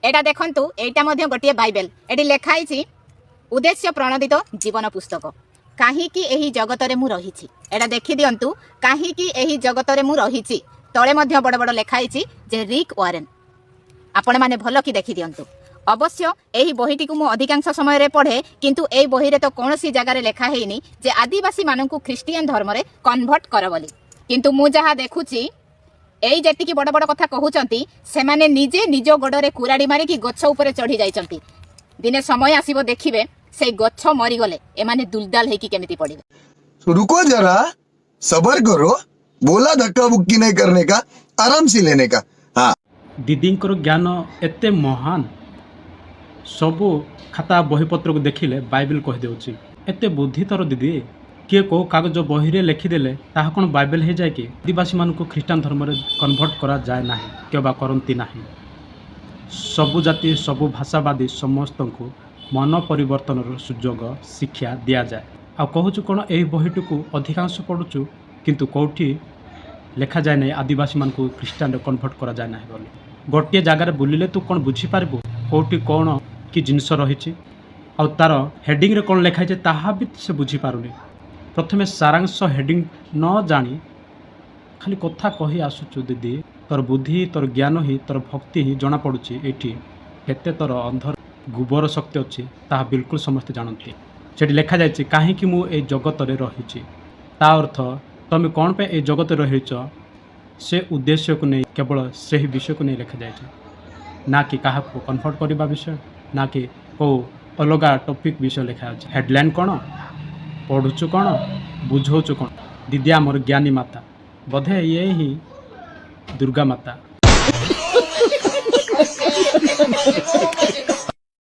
एटा देखंतु एटा मध्ये गोटे बाइबल एटी लेखाई उद्देश्य प्रणोदित जीवन पुस्तक कहीं एही जगत मु रही एटा देखि दियंतु कहीं एही जगत मु रही तले मध्ये बड़ बड़ लेखाई जे रिक वारेन आपण माने भल कि देखि दियंतु। अवश्य एही बहीटी को मु अधिकांश समय रे पढ़े किंतु एही बही रे तो कोनोसी जगह रे लेखा हेनी जे आदिवासी माननकु ख्रिस्टियन धर्म रे कन्वर्ट कर बोली किंतु मु जहा देखुची एई जेतिकी बड़ बड़ कथा कहउचंती से माने निजे निज गोडरे कुराडी मारी कि गच्छ ऊपर चढ़ी जाइचंती दिने समय आसीबो देखिबे से गच्छ मरी गले ए माने दुलदाल हेकी केमिति पड़िबे। रुको जरा सबर करो बोला धक्का बुक्की नहीं करने का आराम से लेने का। हाँ दीदींकर ज्ञान एते महान सबू खाता बहीपत्र को देखिले बाइबल कह देउची एते बुद्धि तर दीदी किए को कागज बही लिखिदेले ताहा कौन बाइबल हो जाए कि आदिवासी मानक ख्रीष्टान धर्म में कन्वर्ट करा जाए ना केबा करती ना सबु जाति सबु भाषावादी समस्त को मन परिवर्तन सुजोग शिक्षा दि जाए आ कहूँ कौन यही बहीटी को अधिकांश पढ़ुचु किंतु कौटी लेखा जाए ना आदिवासी मानक ख्रीष्टान कन्वर्ट करा जाए ना बोली गोटे जगार बुलिले तू कौन बुझीपारू कौटी कौन कि जिनस रही तार हेडिंग रे कौन लिखाई ताहा भी से बुझीपारुनी प्रथमे सारांश हेडिंग न जानी खाली कथा कही आसुचु दीदी तोर बुद्धि तोर ज्ञान ही तोर भक्ति ही जना पड़ुची एठी केते तोर अंधर गुबर शक्ति अच्छी ताहा बिल्कुल समस्ते जानती सेठी लिखा जायछि काहेकि मु ए जगत रे रहिछि ता अर्थ तमे कौन पे ए जगत रहिछ से उद्देश्य को नहीं केवल से ही विषय को नहीं लिखा जाए ना कि क्या कन्वर्ट करने विषय ना कि को अलग टॉपिक विषय लिखा है हेडलाइन कौन पढ़ुचु कौन बुझौचु कौन दीदी आमर ज्ञानी माता बोधे ये ही दुर्गा माता